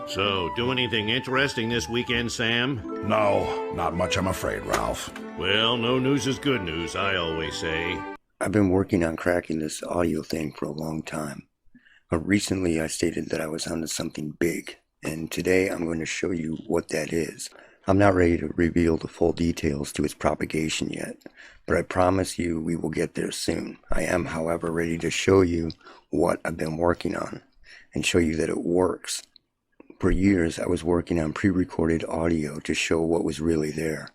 So, do anything interesting this weekend, Sam? No, not much, I'm afraid, Ralph. Well, no news is good news, I always say. I've been working on cracking this audio thing for a long time. But recently I stated that I was onto something big, and today I'm going to show you what that is. I'm not ready to reveal the full details to its propagation yet, but I promise you we will get there soon. I am, however, ready to show you what I've been working on, and show you that it works. For years, I was working on pre-recorded audio to show what was really there.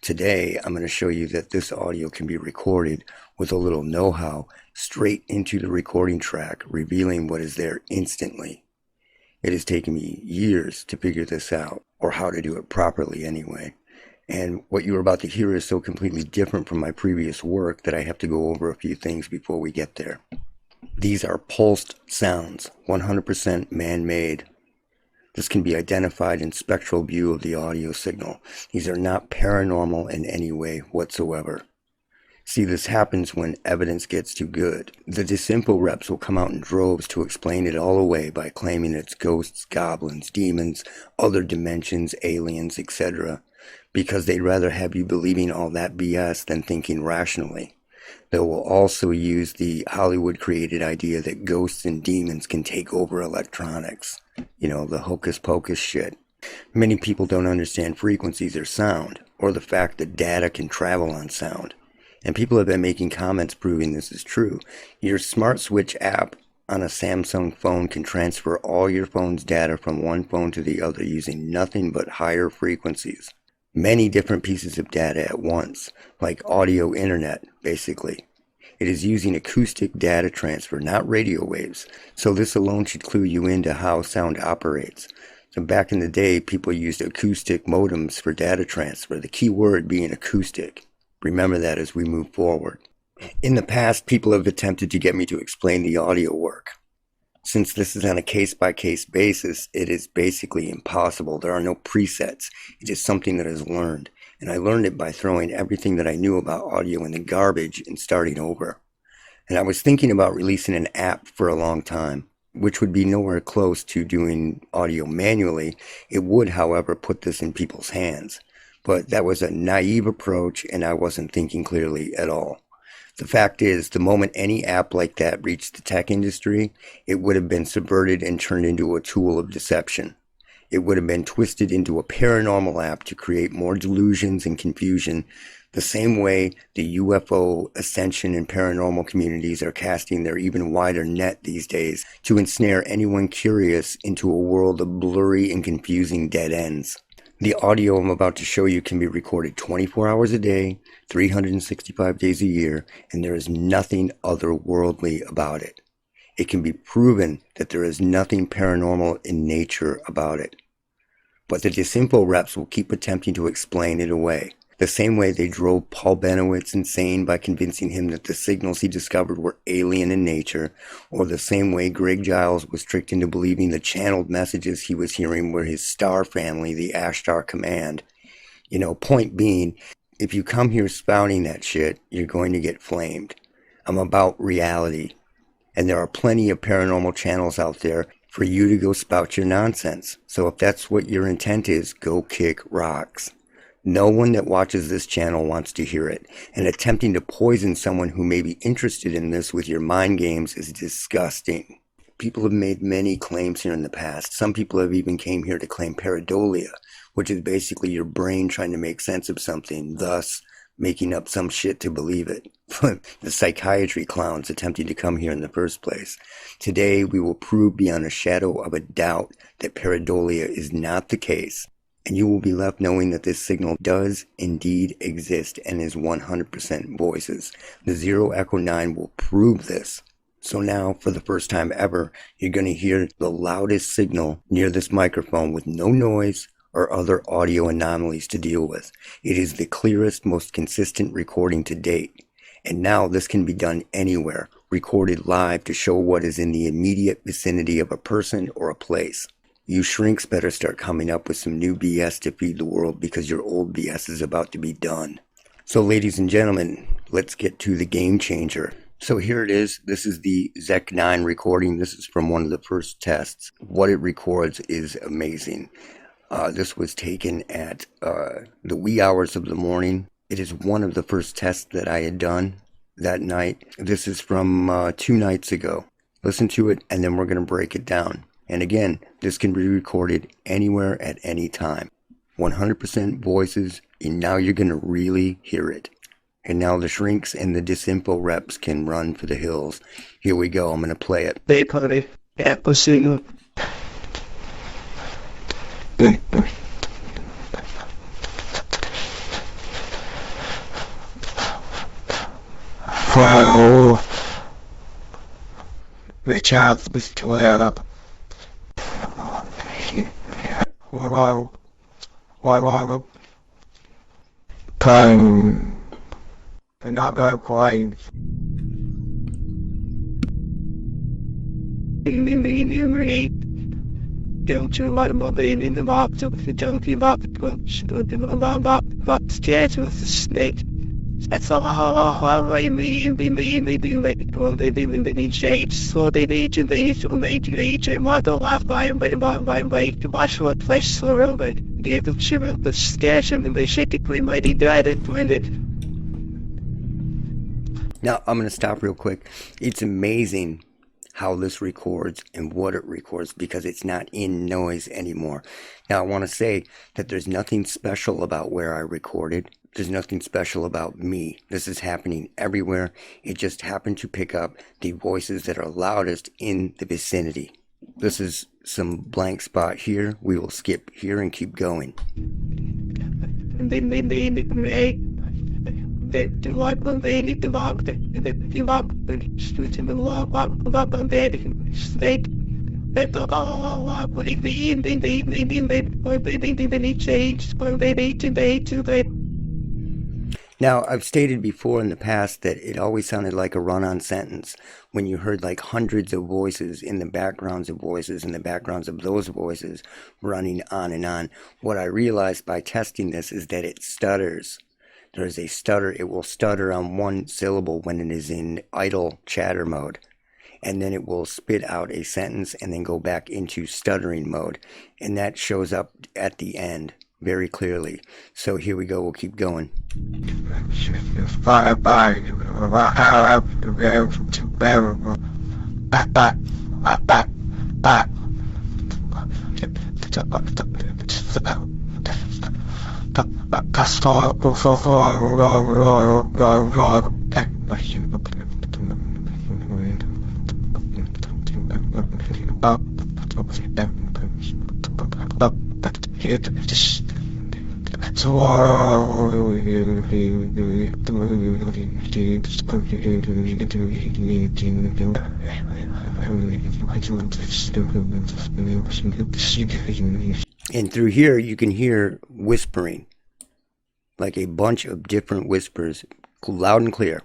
Today, I'm going to show you that this audio can be recorded with a little know-how straight into the recording track, revealing what is there instantly. It has taken me years to figure this out, or how to do it properly anyway. And what you're about to hear is so completely different from my previous work that I have to go over a few things before we get there. These are pulsed sounds, 100% man-made. This can be identified in spectral view of the audio signal. These are not paranormal in any way whatsoever. See, this happens when evidence gets too good. The disinfo reps will come out in droves to explain it all away by claiming it's ghosts, goblins, demons, other dimensions, aliens, etc. because they'd rather have you believing all that BS than thinking rationally. They will also use the Hollywood-created idea that ghosts and demons can take over electronics. You know, the hocus-pocus shit. Many people don't understand frequencies or sound, or the fact that data can travel on sound. And people have been making comments proving this is true. Your Smart Switch app on a Samsung phone can transfer all your phone's data from one phone to the other using nothing but higher frequencies. Many different pieces of data at once, like audio internet, basically. It is using acoustic data transfer, not radio waves, so this alone should clue you into how sound operates. So back in the day, people used acoustic modems for data transfer, the key word being acoustic. Remember that as we move forward. In the past, people have attempted to get me to explain the audio work. Since this is on a case-by-case basis, it is basically impossible. There are no presets. It is something that is learned. And I learned it by throwing everything that I knew about audio in the garbage and starting over. And I was thinking about releasing an app for a long time, which would be nowhere close to doing audio manually. It would, however, put this in people's hands. But that was a naive approach, and I wasn't thinking clearly at all. The fact is, the moment any app like that reached the tech industry, it would have been subverted and turned into a tool of deception. It would have been twisted into a paranormal app to create more delusions and confusion, the same way the UFO, ascension, and paranormal communities are casting their even wider net these days to ensnare anyone curious into a world of blurry and confusing dead ends. The audio I'm about to show you can be recorded 24 hours a day, 365 days a year, and there is nothing otherworldly about it. It can be proven that there is nothing paranormal in nature about it. But the disinfo reps will keep attempting to explain it away. The same way they drove Paul Benowitz insane by convincing him that the signals he discovered were alien in nature, or the same way Greg Giles was tricked into believing the channeled messages he was hearing were his star family, the Ashtar Command. You know, point being, if you come here spouting that shit, you're going to get flamed. I'm about reality. And there are plenty of paranormal channels out there for you to go spout your nonsense. So if that's what your intent is, go kick rocks. No one that watches this channel wants to hear it, and attempting to poison someone who may be interested in this with your mind games is disgusting. People have made many claims here in the past. Some people have even came here to claim pareidolia, which is basically your brain trying to make sense of something, thus making up some shit to believe it. The psychiatry clowns attempting to come here in the first place. Today we will prove beyond a shadow of a doubt that pareidolia is not the case. And you will be left knowing that this signal does indeed exist and is 100% voices. The Zero Echo 9 will prove this. So now, for the first time ever, you're going to hear the loudest signal near this microphone with no noise or other audio anomalies to deal with. It is the clearest, most consistent recording to date. And now this can be done anywhere, recorded live to show what is in the immediate vicinity of a person or a place. You shrinks better start coming up with some new BS to feed the world because your old BS is about to be done. So ladies and gentlemen, let's get to the game changer. So here it is. This is the ZEC 9 recording. This is from one of the first tests. What it records is amazing. This was taken at the wee hours of the morning. It is one of the first tests that I had done that night. This is from 2 nights ago. Listen to it, and then we're going to break it down. And again, this can be recorded anywhere at any time. 100% voices, and now you're going to really hear it. And now the shrinks and the disinfo reps can run for the hills. Here we go. I'm going to play it. They put it at the signal. Wow. The child was cleared up. Wow. Wow. Time. And not go quiet. Don't you like my being in the market of the junkie market? Stood in the market, but scared with the snake. That's all I mean, they let it go, they need change, so they need to make it, mother laugh by to watch what place for real, but give them shiver, the stash and they shake it, we might eat that and win it. Now, I'm going to stop real quick. It's amazing how this records and what it records because it's not in noise anymore. Now, I want to say that there's nothing special about where I recorded. There's nothing special about me. This is happening everywhere. It just happened to pick up the voices that are loudest in the vicinity. This is some blank spot here. We will skip here and keep going. And then they need the light when they need the lock, the lock, the street in the lock, and then snake. They took all but in the evening, they need change, but they need to. Now, I've stated before in the past that it always sounded like a run-on sentence when you heard like hundreds of voices in the backgrounds of voices and the backgrounds of those voices running on and on. What I realized by testing this is that it stutters. There's a stutter. It will stutter on one syllable when it is in idle chatter mode. And then it will spit out a sentence and then go back into stuttering mode. And that shows up at the end very clearly. So here we go. We'll keep going. And through here you can hear whispering, like a bunch of different whispers, loud and clear.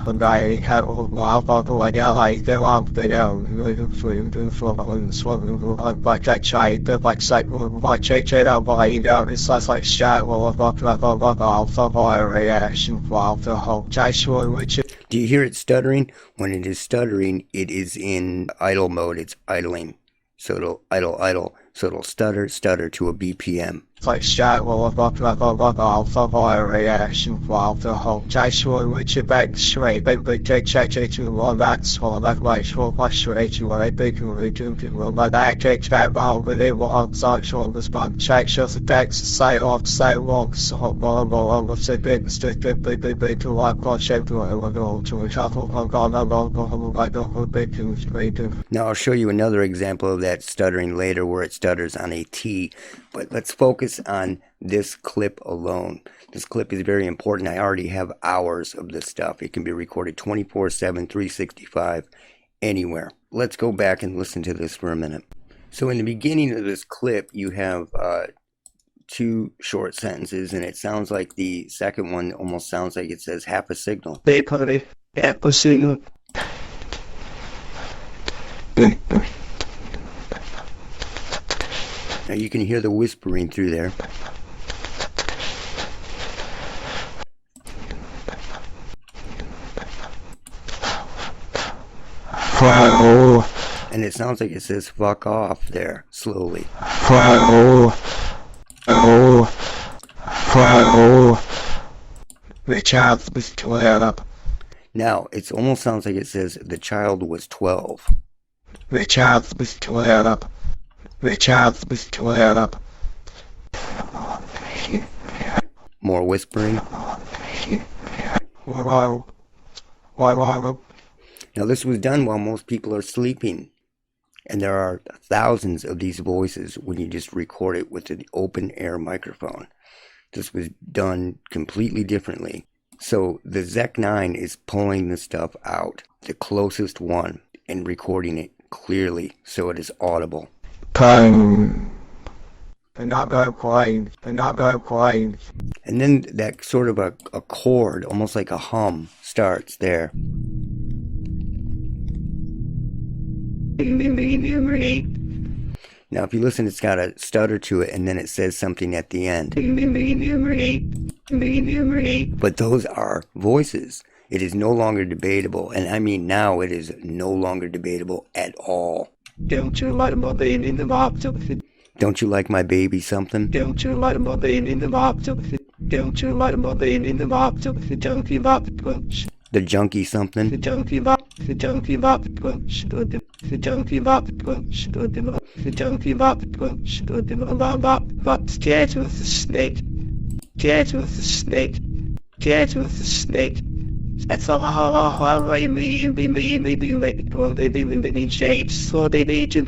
And I had all wild by the way, I like the lamp down, like I tried, but like sight, like check out by down, it's like shot, well, I'll reaction while the whole chase which. Do you hear it stuttering? When it is stuttering, it is in idle mode, it's idling. So it'll idle, so it'll stutter to a BPM. Like shot, well, I'll reaction while the whole chase which is back straight, but check to one that's all that way, short by straight to a big region, well, but that check back while with it on side short the spot, check shows the text, say off, say walk, so blah, say big, stick, big, to like, God, shape to a go to a shuffle, I'm gone, like the whole big, Now I'll show you another example of that stuttering later where it stutters on a T, but let's focus on this clip alone. This clip is very important. I already have hours of this stuff. It can be recorded 24/7, 365, anywhere. Let's go back and listen to this for a minute. So in the beginning of this clip, you have two short sentences, and it sounds like the second one almost sounds like it says half a signal. Weaponized. Half a signal. Now you can hear the whispering through there. And it sounds like it says fuck off there, slowly. The child was 12. Now, it almost sounds like it says the child was 12. The child was 12. The child was 12. More whispering. Wow. Now, this was done while most people are sleeping. And there are thousands of these voices when you just record it with an open air microphone. This was done completely differently. So the ZEC9 is pulling the stuff out, the closest one, and recording it clearly so it is audible. And not go quiet. And then that sort of a chord, almost like a hum, starts there. Now if you listen, it's got a stutter to it, and then it says something at the end. But those are voices. It is no longer debatable, and I mean now it is no longer debatable at all. Don't you like my baby in the mob? Don't you like my baby something? Don't you like my baby in the mob? Don't you like my baby in the mob? The junkie mob. The junkie something? The junkie mob. The junkie mob. The junkie mob. The junkie mob. Scared with the snake. Scared with the snake. Scared with the snake. That's all I mean. They need shapes, so they need to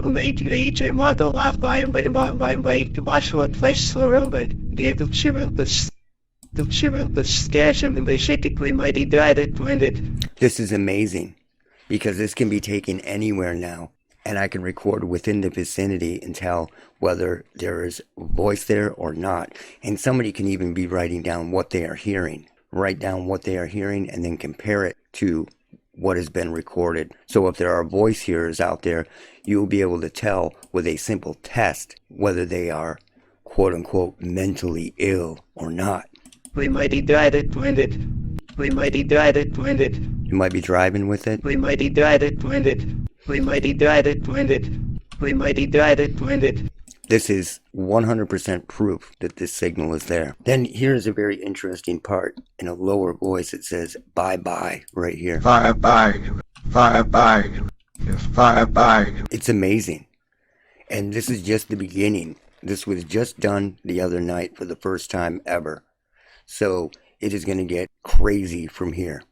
make a model of my to watch what flesh around it. They have to shiver the stash and they shakingly mighty died at it. This is amazing, because this can be taken anywhere now, and I can record within the vicinity and tell whether there is voice there or not. And somebody can even be writing down what they are hearing. Write down what they are hearing and then compare it to what has been recorded. So if there are voice hearers out there, you will be able to tell with a simple test whether they are quote unquote mentally ill or not. We mighty died at it. We mighty died at it. You might be driving with it. We mighty died at it. We mighty died at it. We mighty died at it. This is 100% proof that this signal is there. Then here's a very interesting part. In a lower voice it says bye-bye right here. Bye-bye. Bye-bye. Bye-bye. It's amazing. And this is just the beginning. This was just done the other night for the first time ever. So it is going to get crazy from here.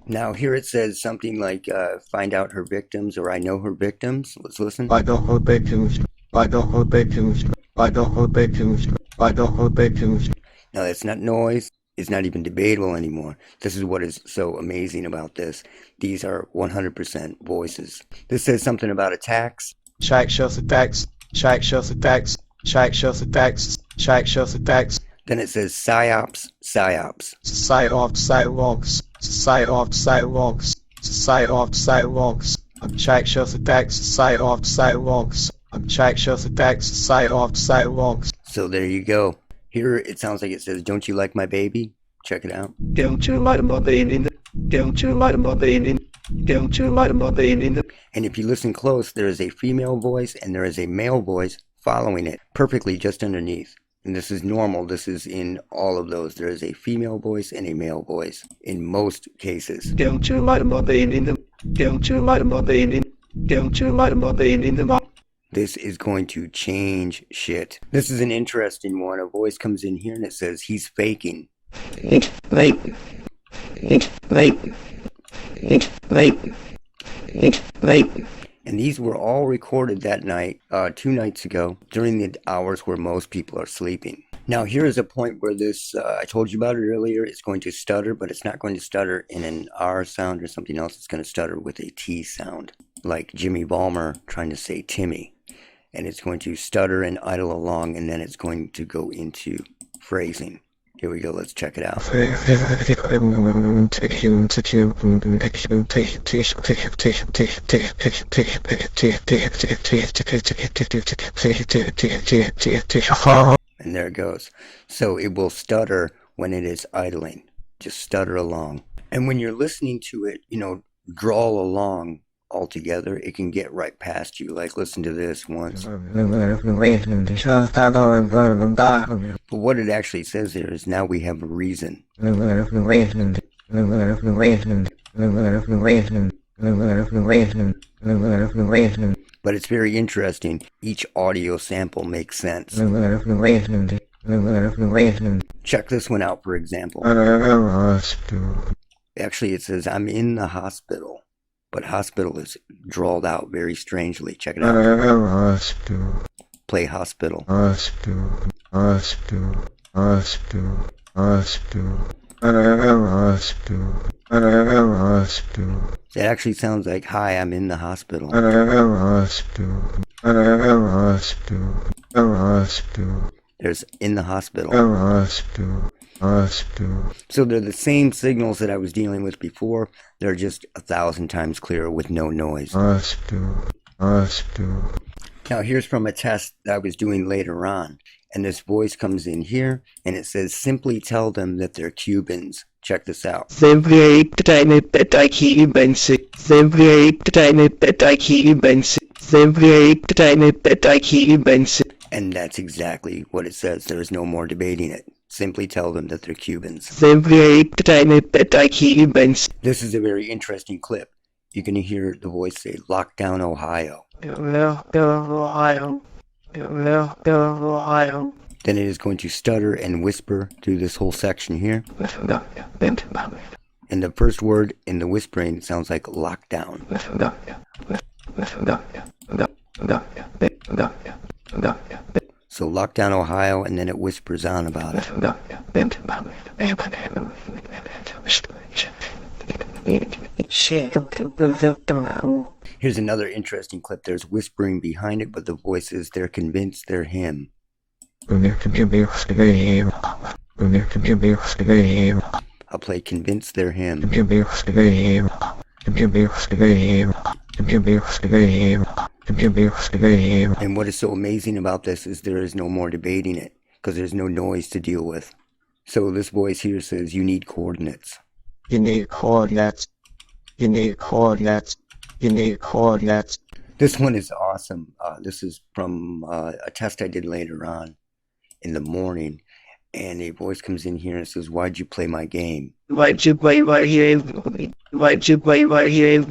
Now here it says something like find out her victims, or I know her victims. Let's listen. I know her victims. I know her victims. I know her victims. I know her victims. Now that's not noise. It's not even debatable anymore. This is what is so amazing about this. These are 100% voices. This says something about attacks. Shack shows attacks. Shack shows attacks. Shack shows attacks. Shack shows attacks. Then it says psyops, psyops. Psyops, psyops. Psyops, psyops. Psyops, psyops. Shack shows attacks. Psyops, psyops. Shack shows attacks. Psyops, psyops. So there you go. Here it sounds like it says, don't you like my baby? Check it out. Don't you like my baby? Don't you like my baby? Don't you like my baby? And if you listen close, there is a female voice and there is a male voice following it perfectly just underneath. And this is normal. This is in all of those. There is a female voice and a male voice in most cases. Don't you like my baby? Don't you like my baby? Don't you like my baby? This is going to change shit. This is an interesting one. A voice comes in here and it says, he's faking. And these were all recorded that night, 2 nights ago, during the hours where most people are sleeping. Now here is a point where this, I told you about it earlier, it's going to stutter, but it's not going to stutter in an R sound or something else. It's going to stutter with a T sound, like Jimmy Ballmer trying to say Timmy. and it's going to stutter and idle along, and then it's going to go into phrasing. Here we go, let's check it out. And there it goes. So it will stutter when it is idling. Just stutter along. And when you're listening to it, drawl along altogether, it can get right past you. Like, listen to this once. But what it actually says there is, now we have a reason. But it's very interesting. Each audio sample makes sense. Check this one out, for example. Actually, it says, I'm in the hospital. But hospital is drawled out very strangely. Check it out. Play hospital. It actually sounds like, hi, I'm in the hospital. There's in the hospital. So they're the same signals that I was dealing with before. They're just 1,000 times clearer with no noise. Now here's from a test that I was doing later on. And this voice comes in here and it says, simply tell them that they're Cubans. Check this out. And that's exactly what it says. There is no more debating it. Simply tell them that they're Cubans. This is a very interesting clip. You're going to hear the voice say, Lockdown, Ohio. Then it is going to stutter and whisper through this whole section here. And the first word in the whispering sounds like lockdown. So lockdown, Ohio, and then it whispers on about it. Here's another interesting clip. There's whispering behind it, but the voice is, they're convinced they're him. I'll play convinced they're him. And what is so amazing about this is there is no more debating it, because there's no noise to deal with. So this voice here says, you need coordinates. You need coordinates. You need coordinates. You need coordinates. This one is awesome. This is from a test I did later on in the morning. And a voice comes in here and says, why'd you play my game? Why'd you play right here? Why'd you play right here?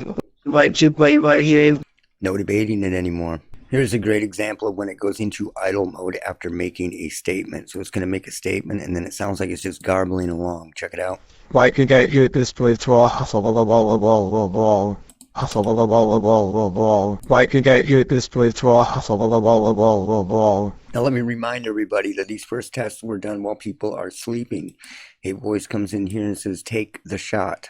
Why'd you play right here? No debating it anymore. Here's a great example of when it goes into idle mode after making a statement. So it's going to make a statement and then it sounds like it's just garbling along. Check it out. Why could get you this place to a Why could get you this place to a Now let me remind everybody that these first tests were done while people are sleeping. A voice comes in here and says, take the shot.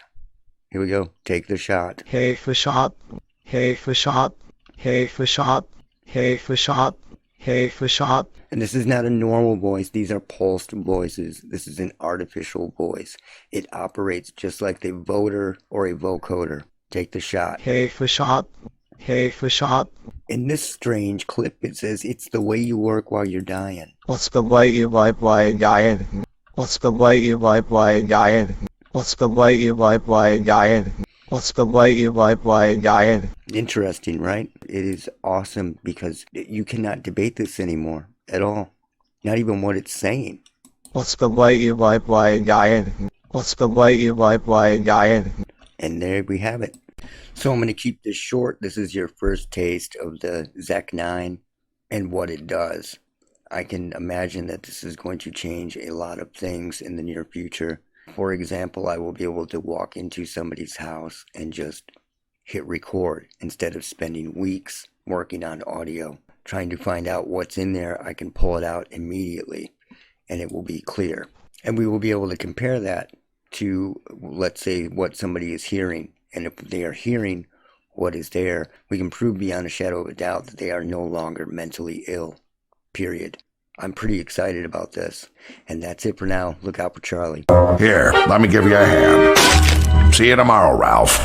Here we go. Take the shot. Hey for shot. Hey for shot. Hey for shot. Hey for shot. Hey for shot. And this is not a normal voice. These are pulsed voices. This is an artificial voice. It operates just like a voter or a vocoder. Take the shot. Hey for shot. Hey for shot. In this strange clip, it says, it's the way you work while you're dying. What's the way you wipe while you're dying? What's the way you wipe while you're dying? What's the way you wipe while you're dying? What's the way you wipe while you're dying? Interesting, right? It is awesome because you cannot debate this anymore at all. Not even what it's saying. What's the way you wipe while you're dying? What's the way you wipe while you're dying? And there we have it. So I'm going to keep this short. This is your first taste of the ZEC 9 and what it does. I can imagine that this is going to change a lot of things in the near future. For example, I will be able to walk into somebody's house and just hit record instead of spending weeks working on audio. Trying to find out what's in there, I can pull it out immediately and it will be clear. And we will be able to compare that to, let's say, what somebody is hearing. And if they are hearing what is there, we can prove beyond a shadow of a doubt that they are no longer mentally ill. Period. I'm pretty excited about this. And that's it for now. Look out for Charlie. Here, let me give you a hand. See you tomorrow, Ralph.